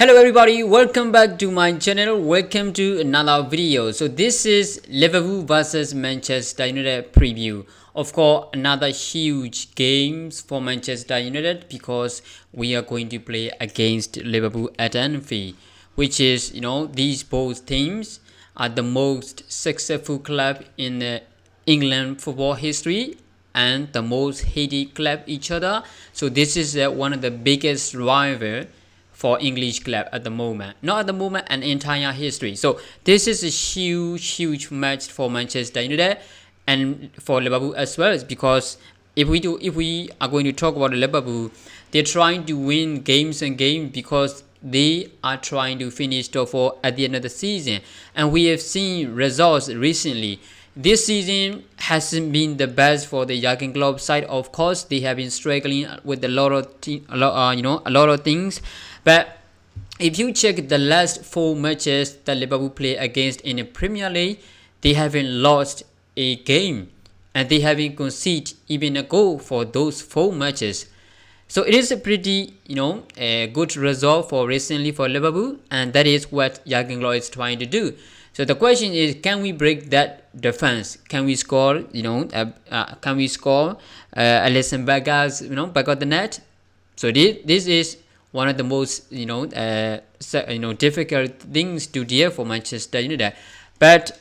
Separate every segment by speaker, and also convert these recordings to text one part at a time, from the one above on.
Speaker 1: Hello everybody, welcome back to my channel. Welcome to another video. So this is Liverpool versus Manchester United preview. Of course, another huge games for Manchester United because we are going to play against Liverpool at Anfield, which is, these both teams are the most successful club in England football history and the most hated club each other. So this is one of the biggest rival for English club at the moment. Not at the moment, an entire history. So this is a huge match for Manchester United and for Liverpool as well, because if we are going to talk about Liverpool, they're trying to win games and games because they are trying to finish top 4 at the end of the season, and we have seen results recently. This season hasn't been the best for the Jurgen Klopp side. Of course, they have been struggling with a lot of things. But if you check the last 4 matches that Liverpool play against in the Premier League, they haven't lost a game and they haven't conceded even a goal for those 4 matches. So it is a pretty, a good result for recently for Liverpool, and that is what Jurgen Klopp is trying to do. So the question is, can we break that defense? Can we score? Can we score Alisson Beck's, back of the net? So this is one of the most difficult things to deal for Manchester United. But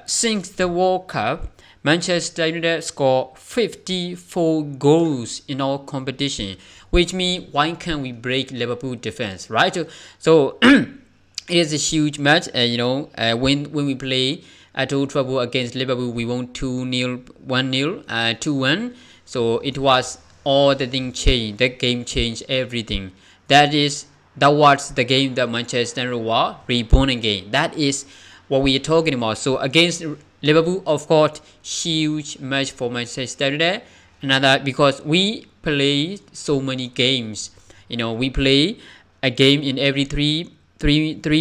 Speaker 1: since the World Cup, Manchester United scored 54 goals in all competition, which means why can't we break Liverpool defense, right? So it is a huge match. When we play at Old Trafford against Liverpool, we won 2-0, 1-0, 2-1. So it was all the thing changed. The game changed everything. That was the game that Manchester United were reborn again. That is what we are talking about. So against Liverpool, of course, huge match for Manchester United. Another, because we play so many games. We play a game in every three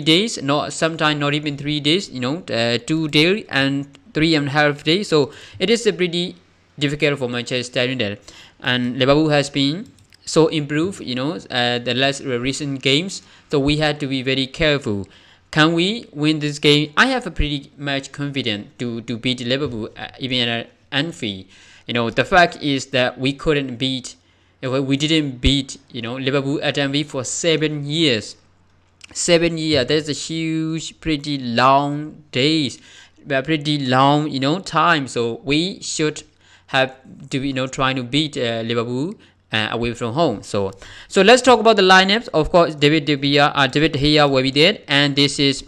Speaker 1: days. Not sometimes not even 3 days. 2 days and 3.5 days. So it is a pretty difficult for Manchester United. And Liverpool has been so improved, the last recent games. So we had to be very careful. Can we win this game? I have a pretty much confidence to beat Liverpool even at Anfield. The fact is that we didn't beat Liverpool at Anfield for 7 years. 7 years. That's a huge, pretty long days, pretty long time. So we should have to trying to beat Liverpool away from home. So let's talk about the lineups. Of course, David De Gea will be there, and this is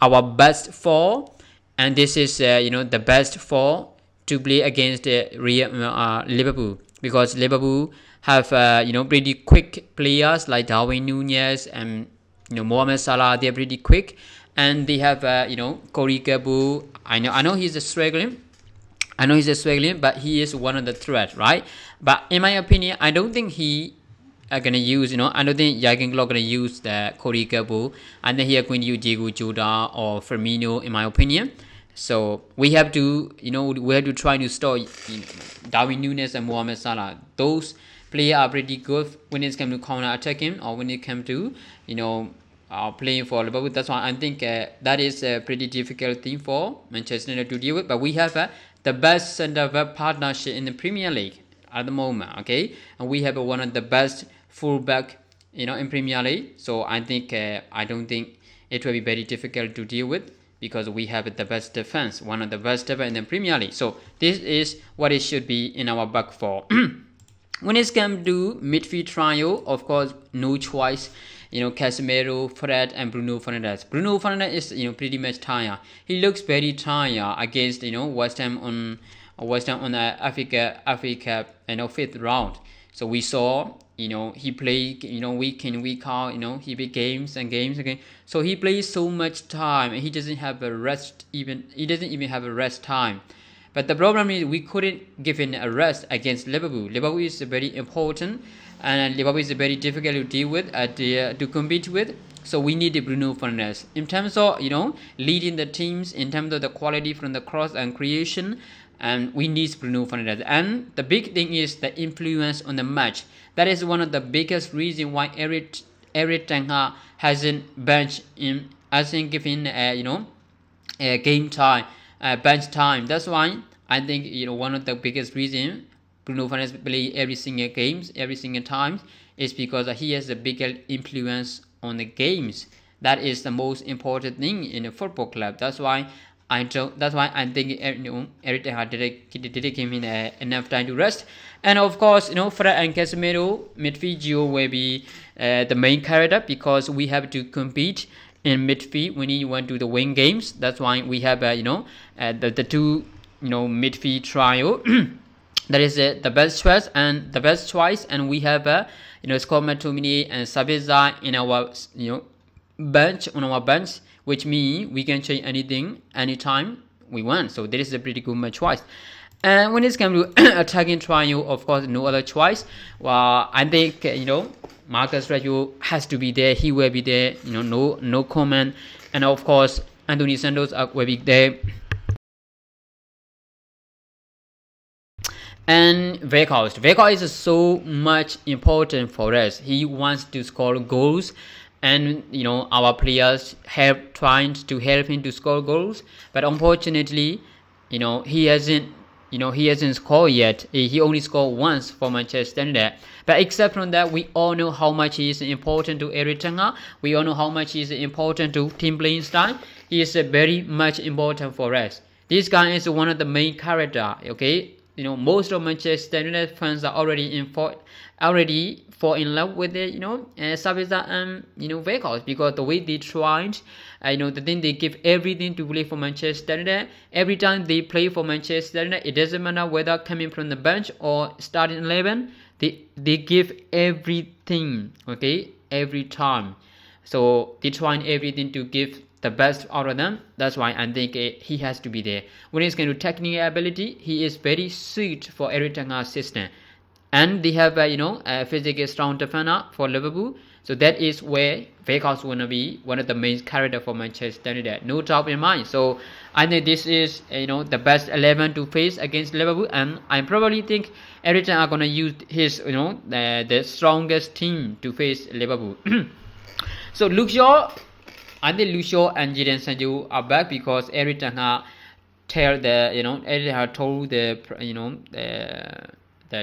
Speaker 1: our best 4, and this is the best 4 to play against Liverpool, because Liverpool have pretty quick players like Darwin Nunez and Mohamed Salah. They're pretty quick, and they have Corey Gabu. I know he's struggling. But he is one of the threats, right? But in my opinion, I don't think he are gonna use, I don't think Jurgen Klopp gonna use the Corey Gabu, and then he are going to use Diego Jota or Firmino, in my opinion. So we have to, try to stop Darwin Nunez and Mohamed Salah. Those players are pretty good when it comes to counter attacking, or when it comes to, playing for Liverpool. That's why I think that is a pretty difficult thing for Manchester United to deal with. But we have the best centre-back partnership in the Premier League at the moment, okay? And we have one of the best full-back, in Premier League. So I don't think it will be very difficult to deal with, because we have the best defense, one of the best ever in the Premier League. So this is what it should be in our back 4. When it comes to midfield trio, of course, no choice. Casemiro, Fred, and Bruno Fernandes. Bruno Fernandes is pretty much tired. He looks very tired against West Ham on Africa 5th round. So we saw he played week in week out. He played games and games again. So he plays so much time, and he doesn't have a rest even. He doesn't even have a rest time. But the problem is we couldn't give him a rest against Liverpool. Liverpool is very important, and Liverpool is very difficult to deal with, to compete with. So we need Bruno Fernandes in terms of leading the teams, in terms of the quality from the cross and creation, and we need Bruno Fernandes. And the big thing is the influence on the match. That is one of the biggest reasons why Eric Ten Hag hasn't given game time, bench time. That's why I think one of the biggest reason Bruno Fernandes play every single games, every single time, is because he has a bigger influence on the games. That is the most important thing in a football club. That's why I don't. That's why I think Eric Ten Hag didn't give him enough time to rest. And of course, Fred and Casemiro midfield duo will be the main character because we have to compete in midfield when you want to do the win games. That's why we have the two midfield trio. That is the best choice, and we have Scott McTominay and Sabitzer in our bench, which means we can change anything anytime we want. So this is a pretty good choice. And when it comes to attacking trio, of course, no other choice. Well, I think Marcus Rashford has to be there. He will be there. No comment. And of course, Anthony Santos will be there. And Weghorst is so much important for us. He wants to score goals, and our players trying to help him to score goals. But unfortunately, he hasn't scored yet. He only scored once for Manchester United. But except from that, we all know how much he is important to Eric Ten Hag. We all know how much he is important to team playing style. He is very much important for us. This guy is one of the main character. Okay. Most of Manchester United fans are already fall in love with it, Sabitzer and Weghorst, because the way they tried, the thing they give everything to play for Manchester United. Every time they play for Manchester United, it doesn't matter whether coming from the bench or starting 11, they give everything, okay, every time. So they trying everything to give the best out of them. That's why I think he has to be there. When it's going to technical ability, he is very suited for Eric Ten Hag's system. And they have a physically strong defender for Liverpool. So that is where Weghorst will be one of the main characters for Manchester United. No doubt in mind. So I think this is the best 11 to face against Liverpool, and I probably think Eric Ten Hag gonna use his the strongest team to face Liverpool. So Luke Shaw. I think Luke Shaw and Jadon Sancho are back because Eric Ten Hag told the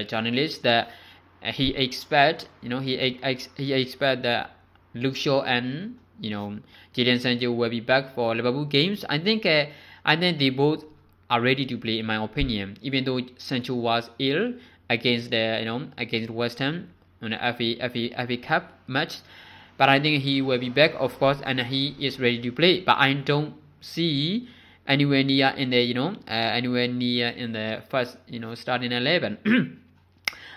Speaker 1: journalists that he expect that Luke Shaw and Jadon Sancho will be back for Liverpool games. I think they both are ready to play, in my opinion. Even though Sancho was ill against against West Ham on the FA Cup match. But I think he will be back, of course, and he is ready to play. But I don't see anywhere near in the first starting 11.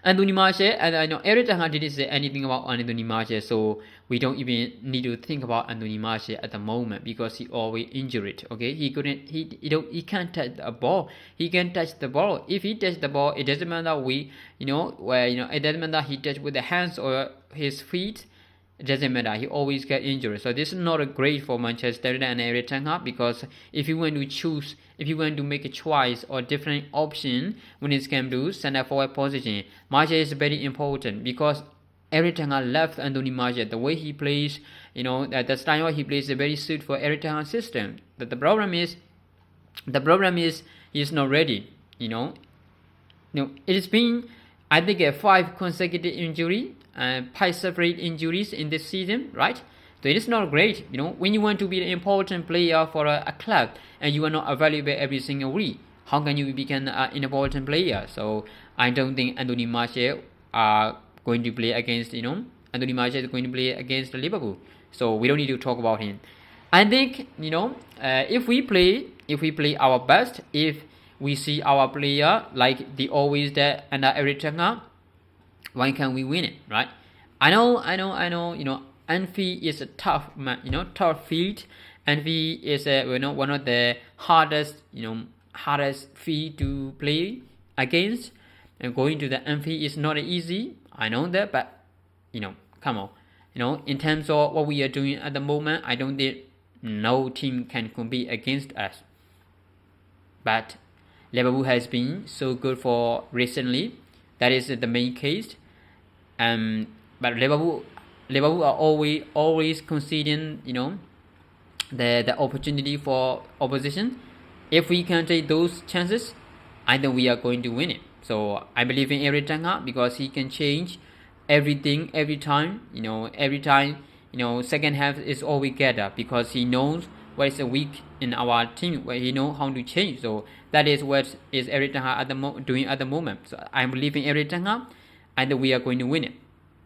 Speaker 1: Anthony Martial, and I know Eric Ten Hag didn't say anything about Anthony Martial, so we don't even need to think about Anthony Martial at the moment because he always injured. Okay, he can't touch the ball. He can touch the ball. If he touch the ball, it doesn't matter it doesn't matter he touch with the hands or his feet. It doesn't matter. He always get injured. So this is not a great for Manchester United and Eric Ten Hag, because if you want to make a choice or different option when it comes to center forward position, Martial is very important because Eric Ten Hag left Anthony Martial. The way he plays, the style he plays is very suited for Eric Ten Hag's system. But the problem is he's not ready. It's been, I think, 5 consecutive injury. 5 separate injuries in this season, right? So it is not great, when you want to be an important player for a club and you are not available every single week. How can you become an important player? So I don't think Anthony Martial are going to play against, Anthony Martial is going to play against Liverpool. So we don't need to talk about him. I think, if we play our best, if we see our player like the always there and Eric Ten Hag, why can't we win it, right? I know. Anfield is a tough field. Anfield is one of the hardest field to play against. And going to the Anfield is not easy. I know that, but come on. In terms of what we are doing at the moment, I don't think no team can compete against us. But Liverpool has been so good for recently. That is the main case. But Liverpool Liverpool are always conceding, the opportunity for opposition. If we can take those chances, I think we are going to win it. So I believe in Erik ten Hag because he can change everything every time. Every time, second half is all we get up because he knows what is weak in our team, where he knows how to change. So that is what is Erik ten Hag doing at the moment. So I believe in Erik ten Hag, and we are going to win it.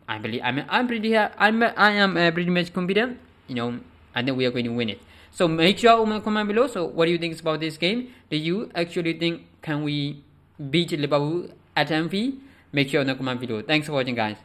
Speaker 1: I believe I am pretty much confident. And then we are going to win it. So make sure to comment below. So what do you think about this game? Do you actually think can we beat Liverpool at Anfield? Make sure to comment below. Thanks for watching, guys.